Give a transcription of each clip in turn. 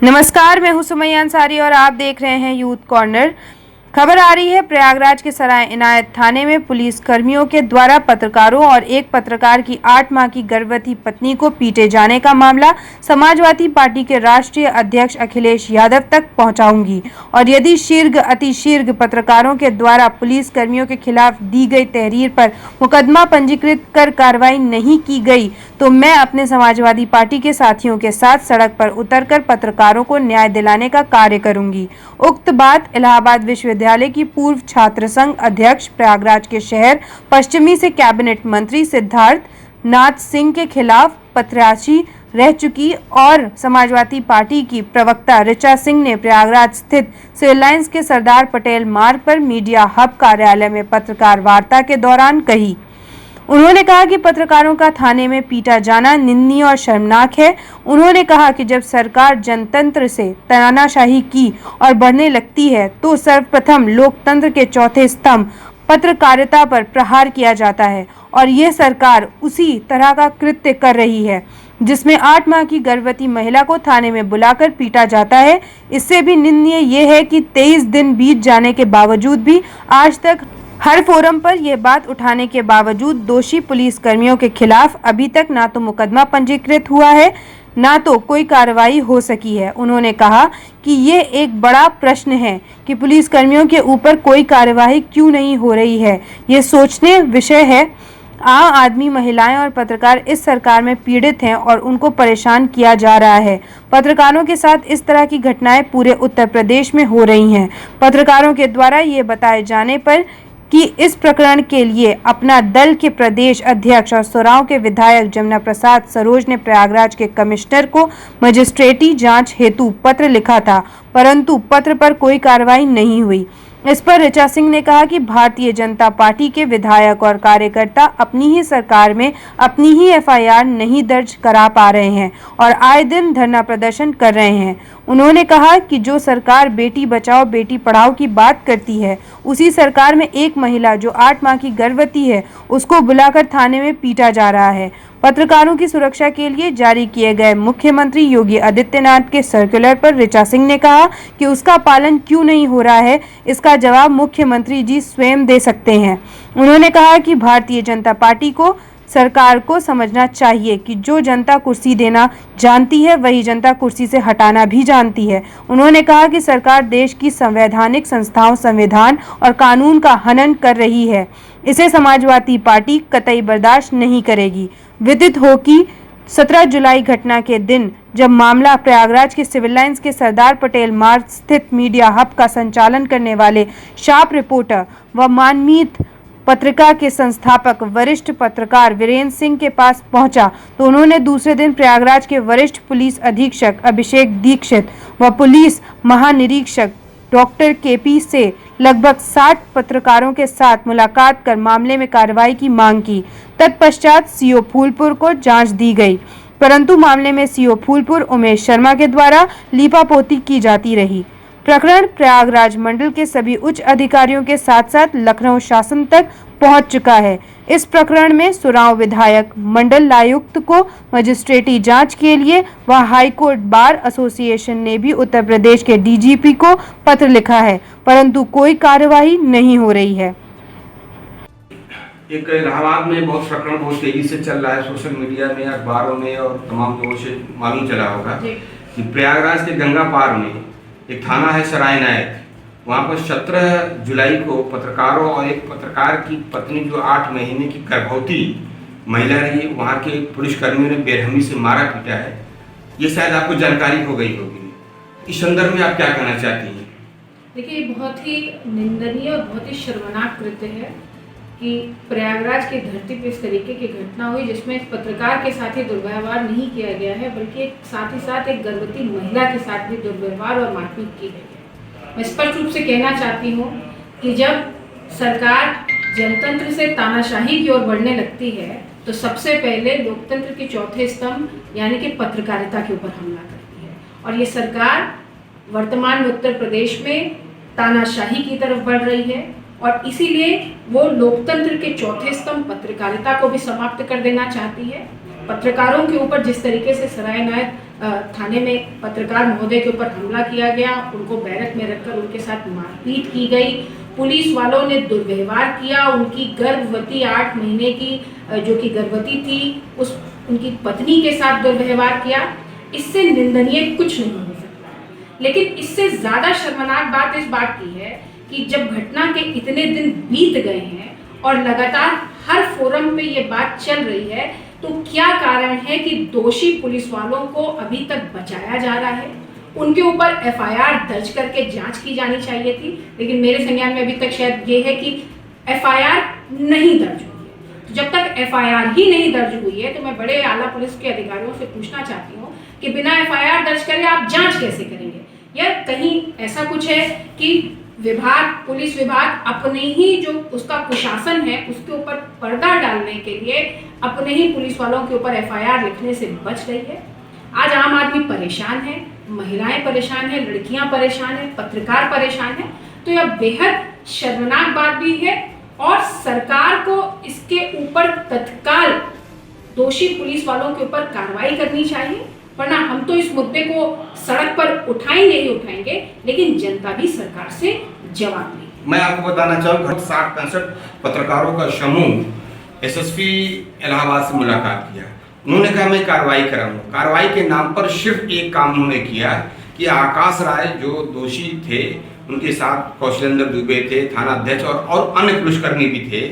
नमस्कार, मैं हूं सुमैया अंसारी और आप देख रहे हैं यूथ कॉर्नर। खबर आ रही है प्रयागराज के सराय इनायत थाने में पुलिस कर्मियों के द्वारा पत्रकारों और एक पत्रकार की 8 माह की गर्भवती पत्नी को पीटे जाने का मामला समाजवादी पार्टी के राष्ट्रीय अध्यक्ष अखिलेश यादव तक पहुंचाऊंगी और यदि अतिशीघ्र पत्रकारों के द्वारा पुलिस कर्मियों के खिलाफ दी गई तहरीर पर मुकदमा पंजीकृत कर कार्रवाई नहीं की गई तो मैं अपने समाजवादी पार्टी के साथियों के साथ सड़क पर उतरकर पत्रकारों को न्याय दिलाने का कार्य करूंगी। उक्त बात इलाहाबाद विश्वविद्यालय की पूर्व छात्र संघ अध्यक्ष, प्रयागराज के शहर पश्चिमी से कैबिनेट मंत्री सिद्धार्थ नाथ सिंह के खिलाफ प्रत्याशी रह चुकी और समाजवादी पार्टी की प्रवक्ता ऋचा सिंह ने प्रयागराज स्थित सिविल लाइंस के सरदार पटेल मार्ग पर मीडिया हब कार्यालय में पत्रकार वार्ता के दौरान कही। उन्होंने कहा कि पत्रकारों का थाने में पीटा जाना निंदनीय और शर्मनाक है। उन्होंने कहा कि जब सरकार जनतंत्र से तानाशाही की और बढ़ने लगती है तो सर्वप्रथम लोकतंत्र के चौथे स्तंभ पत्रकारिता पर प्रहार किया जाता है और ये सरकार उसी तरह का कृत्य कर रही है जिसमें 8 माह की गर्भवती महिला को थाने में बुलाकर पीटा जाता है। इससे भी निंदनीय ये है कि 23 दिन बीत जाने के बावजूद भी आज तक हर फोरम पर यह बात उठाने के बावजूद दोषी पुलिस कर्मियों के खिलाफ अभी तक ना तो मुकदमा पंजीकृत हुआ है ना तो कोई कार्रवाई हो सकी है। उन्होंने कहा कि ये एक बड़ा प्रश्न है कि पुलिस कर्मियों के ऊपर कोई कार्रवाई क्यों नहीं हो रही है। ये सोचने विषय है। आम आदमी, महिलाएं और पत्रकार इस सरकार में पीड़ित हैं और उनको परेशान किया जा रहा है। पत्रकारों के साथ इस तरह की घटनाएं पूरे उत्तर प्रदेश में हो रही हैं। पत्रकारों के द्वारा ये बताए जाने पर कि इस प्रकरण के लिए अपना दल के प्रदेश अध्यक्ष और सोराव के विधायक जमुना प्रसाद सरोज ने प्रयागराज के कमिश्नर को मजिस्ट्रेटी जांच हेतु पत्र लिखा था, परंतु पत्र पर कोई कार्रवाई नहीं हुई। इस पर ऋचा सिंह ने कहा कि भारतीय जनता पार्टी के विधायक और कार्यकर्ता अपनी ही सरकार में अपनी ही एफआईआर नहीं दर्ज करा पा रहे हैं और आए दिन धरना प्रदर्शन कर रहे हैं। उन्होंने कहा कि जो सरकार बेटी बचाओ बेटी पढ़ाओ की बात करती है, उसी सरकार में एक महिला जो 8 माह की गर्भवती है उसको बुलाकर थाने में पीटा जा रहा है। पत्रकारों की सुरक्षा के लिए जारी किए गए मुख्यमंत्री योगी आदित्यनाथ के सर्कुलर पर ऋचा सिंह ने कहा कि उसका पालन क्यों नहीं हो रहा है, इसका जवाब मुख्यमंत्री जी स्वयं दे सकते हैं। उन्होंने कहा कि भारतीय जनता पार्टी को सरकार को समझना चाहिए कि जो जनता कुर्सी देना जानती है वही जनता कुर्सी से हटाना भी जानती है। उन्होंने कहा कि सरकार देश की संवैधानिक संस्थाओं, संविधान और कानून का हनन कर रही है। इसे समाजवादी पार्टी कतई बर्दाश्त नहीं करेगी। विदित हो कि 17 जुलाई घटना के दिन जब मामला प्रयागराज के सिविल लाइंस के सरदार पटेल मार्ग स्थित मीडिया हब का संचालन करने वाले शार्प रिपोर्टर व मानमीत पत्रिका के संस्थापक वरिष्ठ पत्रकार वीरेंद्र सिंह के पास पहुंचा तो उन्होंने दूसरे दिन प्रयागराज के वरिष्ठ पुलिस अधीक्षक अभिषेक दीक्षित व पुलिस महानिरीक्षक डॉक्टर केपी से लगभग 60 पत्रकारों के साथ मुलाकात कर मामले में कार्रवाई की मांग की। तत्पश्चात सीओ फूलपुर को जांच दी गई, परंतु मामले में सीओ फूलपुर उमेश शर्मा के द्वारा लीपापोती की जाती रही। प्रकरण प्रयागराज मंडल के सभी उच्च अधिकारियों के साथ साथ लखनऊ शासन तक पहुंच चुका है। इस प्रकरण में सोराव विधायक मंडल आयुक्त को मजिस्ट्रेटी जांच के लिए व हाईकोर्ट बार एसोसिएशन ने भी उत्तर प्रदेश के डीजीपी को पत्र लिखा है, परंतु कोई कार्यवाही नहीं हो रही है। एक इलाहाबाद में प्रकरण बहुत तेजी से चल रहा है, सोशल मीडिया में, अखबारों में और तमाम लोगों से मालूम चला होगा कि प्रयागराज के गंगा पार में एक थाना है सराय इनायत, वहाँ पर 17 जुलाई को पत्रकारों और एक पत्रकार की पत्नी जो 8 महीने की गर्भवती महिला रही, वहाँ के पुलिस कर्मियों ने बेरहमी से मारा पीटा है। ये शायद आपको जानकारी हो गई होगी। इस संदर्भ में आप क्या कहना चाहती हैं? देखिए, बहुत ही निंदनीय और बहुत ही शर्मनाक कृत्य है कि प्रयागराज की धरती पर इस तरीके की घटना हुई जिसमें एक पत्रकार के साथ ही दुर्व्यवहार नहीं किया गया है बल्कि साथ ही साथ एक गर्भवती महिला के साथ भी दुर्व्यवहार और मारपीट की गई है। मैं स्पष्ट रूप से कहना चाहती हूँ कि जब सरकार जनतंत्र से तानाशाही की ओर बढ़ने लगती है तो सबसे पहले लोकतंत्र के चौथे स्तंभ यानी कि पत्रकारिता के ऊपर हमला करती है और ये सरकार वर्तमान में उत्तर प्रदेश में तानाशाही की तरफ बढ़ रही है और इसीलिए वो लोकतंत्र के चौथे स्तंभ पत्रकारिता को भी समाप्त कर देना चाहती है पत्रकारों के ऊपर जिस तरीके से सराय इनायत थाने में पत्रकार महोदय के ऊपर हमला किया गया, उनको बैरक में रखकर उनके साथ मारपीट की गई, पुलिस वालों ने दुर्व्यवहार किया, उनकी गर्भवती 8 महीने की जो कि गर्भवती थी उनकी पत्नी के साथ दुर्व्यवहार किया, इससे निंदनीय कुछ नहीं हो सकता। लेकिन इससे ज़्यादा शर्मनाक बात इस बात की है कि जब घटना के इतने दिन बीत गए हैं और लगातार हर फोरम पे ये बात चल रही है, तो क्या कारण है कि दोषी पुलिस वालों को अभी तक बचाया जा रहा है? उनके ऊपर एफआईआर दर्ज करके जांच की जानी चाहिए थी, लेकिन मेरे संज्ञान में अभी तक शायद ये है कि एफआईआर नहीं दर्ज हुई है। तो जब तक एफआईआर ही नहीं दर्ज हुई है तो मैं बड़े आला पुलिस के अधिकारियों से पूछना चाहती हूँ कि बिना एफआईआर दर्ज करे आप जांच कैसे करेंगे? या कहीं ऐसा कुछ है कि पुलिस विभाग अपने ही जो उसका कुशासन है उसके ऊपर पर्दा डालने के लिए अपने ही पुलिस वालों के ऊपर एफआईआर लिखने से बच रही है? आज आम आदमी परेशान है, महिलाएं परेशान है, लड़कियां परेशान है, पत्रकार परेशान है। तो यह बेहद शर्मनाक बात भी है और सरकार को इसके ऊपर तत्काल दोषी पुलिस वालों के ऊपर कार्रवाई करनी चाहिए, वरना हम तो इस मुद्दे को सड़क पर उठाएंगे ही उठाएंगे, लेकिन जनता भी सरकार से जवाब देगी। मैं आपको बताना चाहूँगा 60-65 पत्रकारों का समूह एसएसपी इलाहाबाद से मुलाकात किया। उन्होंने कहा मैं कार्रवाई कराऊंगा। कार्रवाई के नाम पर सिर्फ एक काम उन्होंने किया कि आकाश राय जो दोषी थे, उनके साथ कौशलेंद्र दुबे थे, थाना अध्यक्ष और अन्य पुलिसकर्मी भी थे,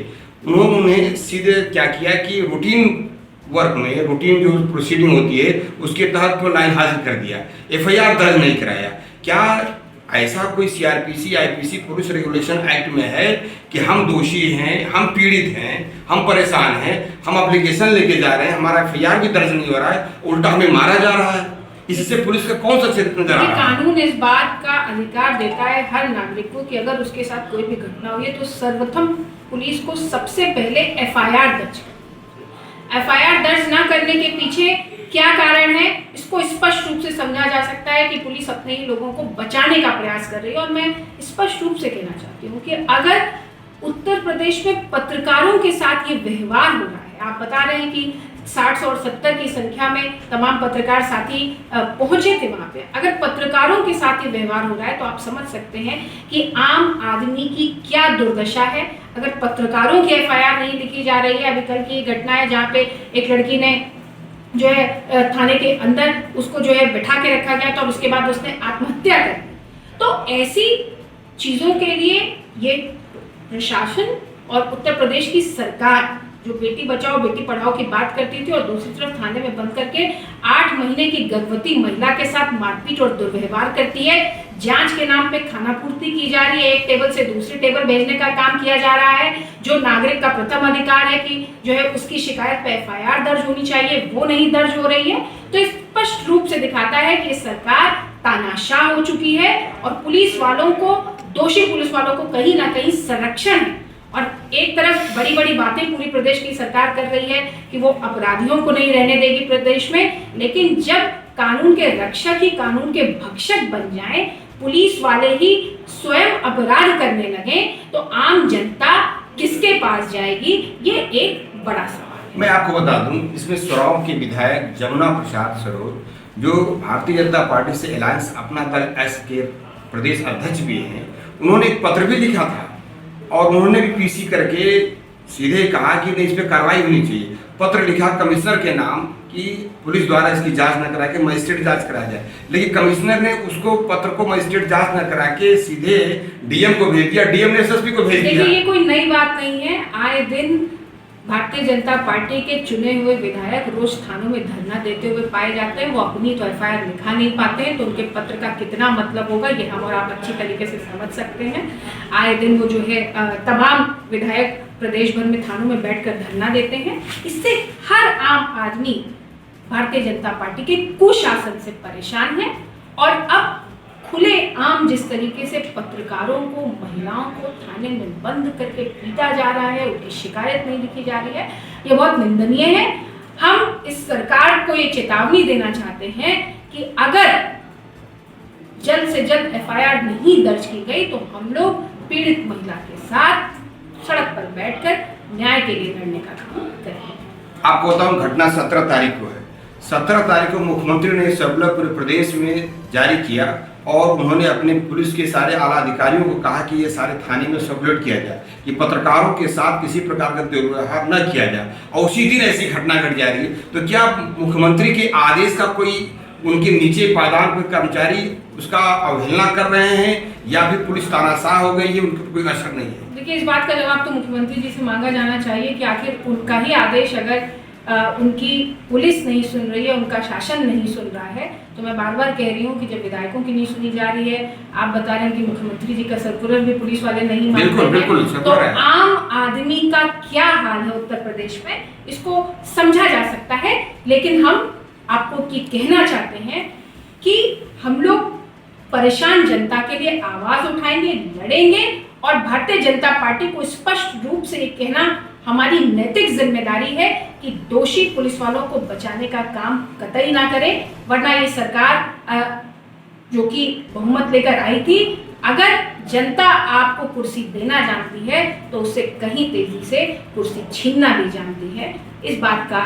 उन्होंने सीधे क्या किया कि रूटीन वर्क में रूटीन जो प्रोसीडिंग होती है उसके तहत को लाइन हाजिर कर दिया, एफआईआर दर्ज नहीं कराया। क्या ऐसा कोई CrPC IPC police regulation act में है कि हम दोषी हैं, हम पीड़ित हैं, हम परेशान हैं, हम एप्लीकेशन लेके जा रहे हैं, हमारा एफआईआर भी दर्ज नहीं हो रहा है, उल्टा हमें मारा जा रहा है? इससे पुलिस का कौन सा क्षेत्र नजर आ रहा है? कानून इस बात का अधिकार देता है हर नागरिक को कि अगर उसके साथ कोई भी घटना हुई है तो सर्वप्रथम पुलिस को सबसे पहले एफआईआर दर्ज करना। एफआईआर दर्ज ना करने के पीछे क्या कारण है, इसको स्पष्ट रूप से समझा जा सकता है कि पुलिस अपने ही लोगों को बचाने का प्रयास कर रही है। और मैं स्पष्ट रूप से कहना चाहती हूँ कि अगर उत्तर प्रदेश में पत्रकारों के साथ ये व्यवहार हो रहा है, आप बता रहे हैं कि 60 और 70 की संख्या में तमाम पत्रकार साथी पहुंचे थे वहां पे, अगर पत्रकारों के साथ ये व्यवहार हो रहा है तो आप समझ सकते हैं कि आम आदमी की क्या दुर्दशा है। अगर पत्रकारों की एफआईआर नहीं लिखी जा रही है, अभी कल की घटना है जहाँ पे एक लड़की ने जो है थाने के अंदर उसको जो है बैठा के रखा गया था और उसके बाद उसने आत्महत्या कर ली। तो ऐसी चीजों के लिए ये प्रशासन और उत्तर प्रदेश की सरकार जो बेटी बचाओ बेटी पढ़ाओ की बात करती थी और दूसरी तरफ थाने में बंद करके 8 महीने की गर्भवती महिला के साथ मारपीट और दुर्व्यवहार करती है, जांच के नाम पे खाना पूर्ति की जा रही है, एक टेबल से दूसरे टेबल भेजने का काम किया जा रहा है, जो नागरिक का प्रथम अधिकार है कि जो है उसकी शिकायत पे एफआईआर दर्ज होनी चाहिए, वो नहीं दर्ज हो रही है। तो स्पष्ट रूप से दिखाता है कि सरकार तानाशाह हो चुकी है और पुलिस वालों को, दोषी पुलिस वालों को कहीं ना कहीं संरक्षण है। और एक तरफ बड़ी बड़ी बातें पूरी प्रदेश की सरकार कर रही है कि वो अपराधियों को नहीं रहने देगी प्रदेश में, लेकिन जब कानून के रक्षक ही कानून के भक्षक बन जाएं, पुलिस वाले ही स्वयं अपराध करने लगे, तो आम जनता किसके पास जाएगी? ये एक बड़ा सवाल है। मैं आपको बता दूं, इसमें सराव के विधायक जमुना प्रसाद सरोज जो भारतीय जनता पार्टी से अलायंस अपना दल एस के प्रदेश अध्यक्ष भी हैं, उन्होंने एक पत्र भी लिखा था और उन्होंने भी पीसी करके सीधे कहा कि नहीं, इस पर कार्रवाई होनी चाहिए। पत्र लिखा कमिश्नर के नाम कि पुलिस द्वारा इसकी जांच न करा के मजिस्ट्रेट जांच कराया जाए, लेकिन कमिश्नर ने उसको पत्र को मजिस्ट्रेट जांच न करा के सीधे डीएम को भेज दिया, डीएम ने एसएसपी को भेज दिया। देखिए, ये कोई नई बात नहीं है। आए दिन भारतीय जनता पार्टी के चुने हुए विधायक रोज थानों में धरना देते हुए पाए जाते हैं। वो अपनी तो एफआईआर लिखा नहीं पाते हैं, तो उनके पत्र का कितना मतलब होगा ये हम और आप अच्छी तरीके से समझ सकते हैं। आए दिन वो जो है तमाम विधायक प्रदेश भर में थानों में बैठकर धरना देते हैं। इससे हर आम आदमी भारतीय जनता पार्टी के कुशासन से परेशान है। और अब खुले आम जिस तरीके से पत्रकारों को, महिलाओं को थाने में बंद करके पीटा जा रहा है, उनकी शिकायत नहीं लिखी जा रही है, ये बहुत निंदनीय है। हम इस सरकार को ये चेतावनी देना चाहते हैं कि अगर जल्द से जल्द एफआईआर नहीं दर्ज की गई तो हम लोग पीड़ित महिला के साथ सड़क पर बैठकर न्याय के लिए लड़ने का काम करेंगे। आपको बताऊं, घटना 17 तारीख को है। 17 तारीख को मुख्यमंत्री ने सर्कुलर पूरे प्रदेश में जारी किया और उन्होंने अपने पुलिस के सारे आला अधिकारियों को कहा कि ये सारे थाने में सर्कुलेट किया जाए कि पत्रकारों के साथ किसी प्रकार का दुर्व्यवहार न किया जाए, और उसी दिन ऐसी घटना घट जा रही है। तो क्या मुख्यमंत्री के आदेश का कोई उनके नीचे पायदान पर कर्मचारी उसका अवहेलना कर रहे हैं या फिर पुलिस तानाशाह हो गई है, उनका कोई असर नहीं है? देखिए, इस बात का जवाब तो मुख्यमंत्री जी से मांगा जाना चाहिए कि आखिर उनका ही आदेश अगर उनकी पुलिस नहीं सुन रही है, उनका शासन नहीं सुन रहा है, तो मैं बार बार कह रही हूँ कि जब विधायकों की नहीं सुनी जा रही है, आप बता रहे हैं कि मुख्यमंत्री जी का सर्कुलर भी पुलिस वाले नहीं मान रहे हैं, तो आम आदमी का क्या हाल है उत्तर प्रदेश में, इसको समझा जा सकता है। लेकिन हम आपको की कहना चाहते हैं कि हम लोग परेशान जनता के लिए आवाज उठाएंगे, लड़ेंगे, और भारतीय जनता पार्टी को स्पष्ट रूप से ये कहना हमारी नैतिक जिम्मेदारी है कि दोषी पुलिस वालों को बचाने का काम कतई ना करें, वरना ये सरकार जो कि बहुमत लेकर आई थी, अगर जनता आपको कुर्सी देना जानती है तो उससे कहीं तेजी से कुर्सी छीनना भी जानती है। इस बात का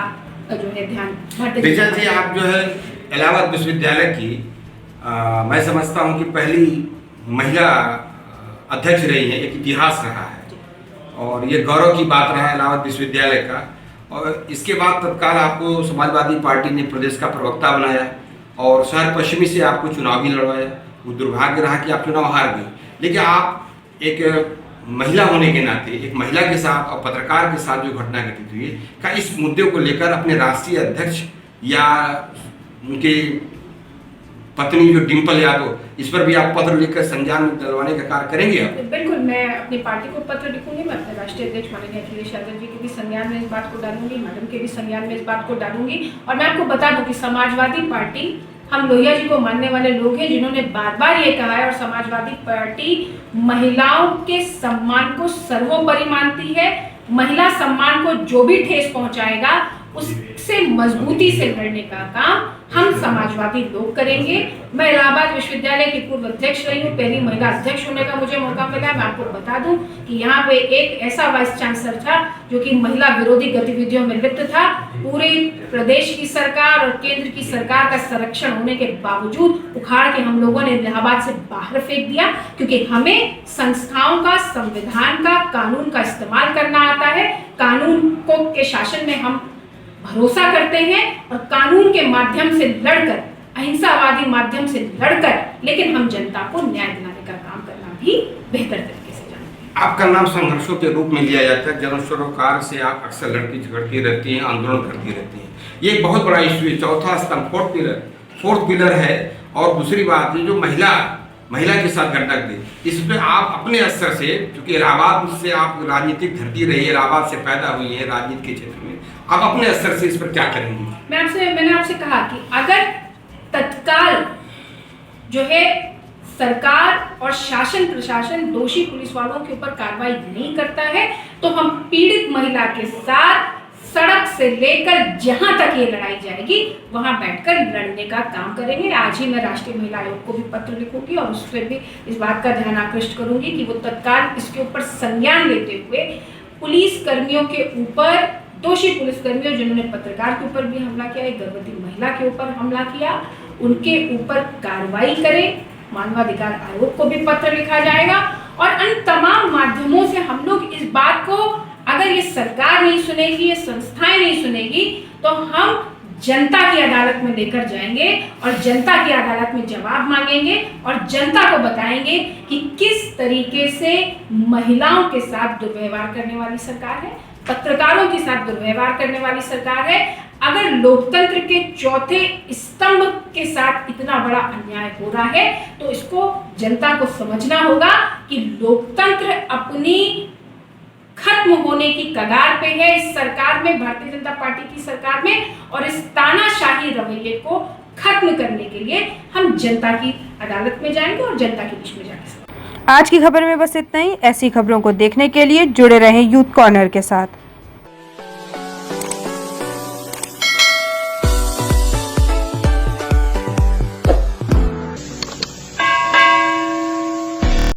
जो है ध्यान विजय जी, आप जो है इलाहाबाद विश्वविद्यालय की मैं समझता हूँ कि पहली महिला अध्यक्ष रही है, एक इतिहास रहा है और ये गौरव की बात रहा है इलाहाबाद विश्वविद्यालय का। और इसके बाद तत्काल आपको समाजवादी पार्टी ने प्रदेश का प्रवक्ता बनाया और शहर पश्चिमी से आपको चुनाव भी लड़वाया। वो दुर्भाग्य रहा कि आप चुनाव हार गए, लेकिन आप एक महिला होने के नाते, एक महिला के साथ और पत्रकार के साथ जो घटना घटित हुई है, क्या इस मुद्दे को लेकर अपने राष्ट्रीय अध्यक्ष या उनके पत्नी जो डिम्पल यादव, इस पर भी आप पत्र लिखकर संज्ञान में डलवाने का कार्य करेंगे आप? बिल्कुल, मैं अपनी पार्टी को पत्र लिखूंगी, मैं अपने राष्ट्रीय अध्यक्ष माननीय अखिलेश यादव जी के भी संज्ञान में इस बात को डालूंगी, मैडम के भी संज्ञान में इस बात को डालूंगी। और मैं आपको बता दूं कि समाजवादी पार्टी, हम लोहिया जी को मानने वाले लोग हैं जिन्होंने बार बार ये कहा है, और समाजवादी पार्टी महिलाओं के सम्मान को सर्वोपरि मानती है। महिला सम्मान को जो भी ठेस पहुंचाएगा उससे मजबूती से लड़ने का काम हम समाजवादी लोग करेंगे। मैं इलाहाबाद विश्वविद्यालय की पूर्व अध्यक्ष रही हूँ, पहली महिला अध्यक्ष होने का मुझे मौका मिला है। मैं आपको बता दूं कि यहाँ पे एक ऐसा वाइस चांसलर था जो कि महिला विरोधी गतिविधियों में लिप्त था। पूरे प्रदेश की सरकार और केंद्र की सरकार का संरक्षण होने के बावजूद उखाड़ के हम लोगों ने इलाहाबाद से बाहर फेंक दिया, क्योंकि हमें संस्थाओं का, संविधान का, कानून का इस्तेमाल करना आता है। कानून को के शासन में हम भरोसा करते हैं और कानून के माध्यम से लड़कर, अहिंसावादी माध्यम से लड़कर, लेकिन हम जनता को न्याय दिलाने का काम करना भी बेहतर तरीके से जानते हैं। आपका नाम संघर्षों के रूप में लिया जाता है, जन सरोकार से आप अक्सर लड़ती झगड़ती रहती हैं, आंदोलन करती रहती हैं। ये एक बहुत बड़ा इश्यू है, चौथा स्तंभ, फोर्थ पिलर है। और दूसरी बात ये जो महिला के साथ घटना हुई, इस पर आप अपने स्तर से, क्योंकि इलाहाबाद से आप राजनीतिक धरती रही है, इलाहाबाद से पैदा हुई है राजनीति के क्षेत्र में, आप अपने स्तर से इस पर क्या करेंगी? मैंने आपसे कहा कि अगर तत्काल जो है सरकार और शासन प्रशासन दोषी पुलिस वालों के ऊपर कार्रवाई नहीं करता है, तो हम पीड़ित महिला के साथ सड़क से लेकर जहां तक ये लड़ाई जाएगी वहां बैठकर लड़ने का काम करेंगे। आज ही मैं राष्ट्रीय महिला आयोग को भी पत्र लिखूंगी और उस पर भी इस बात का ध्यान आकृष्ट करूंगी कि वो तत्काल इसके ऊपर संज्ञान लेते हुए पुलिस कर्मियों के ऊपर, दोषी पुलिसकर्मियों जिन्होंने पत्रकार के ऊपर भी हमला किया, एक गर्भवती महिला के ऊपर हमला किया, उनके ऊपर कार्रवाई करें। मानवाधिकार आयोग को भी पत्र लिखा जाएगा और अन्य तमाम माध्यमों से हम लोग इस बात को, अगर ये सरकार नहीं सुनेगी, ये संस्थाएं नहीं सुनेगी, तो हम जनता की अदालत में लेकर जाएंगे और जनता की अदालत में जवाब मांगेंगे और जनता को बताएंगे कि किस तरीके से महिलाओं के साथ दुर्व्यवहार करने वाली सरकार है, पत्रकारों के साथ दुर्व्यवहार करने वाली सरकार है। अगर लोकतंत्र के चौथे स्तंभ के साथ इतना बड़ा अन्याय हो रहा है, तो इसको जनता को समझना होगा कि लोकतंत्र अपनी खत्म होने की कगार पे है इस सरकार में, भारतीय जनता पार्टी की सरकार में। और इस तानाशाही रवैये को खत्म करने के लिए हम जनता की अदालत में जाएंगे और जनता के बीच में जाएंगे। आज की खबर में बस इतना ही। ऐसी खबरों को देखने के लिए जुड़े रहें यूथ कॉर्नर के साथ।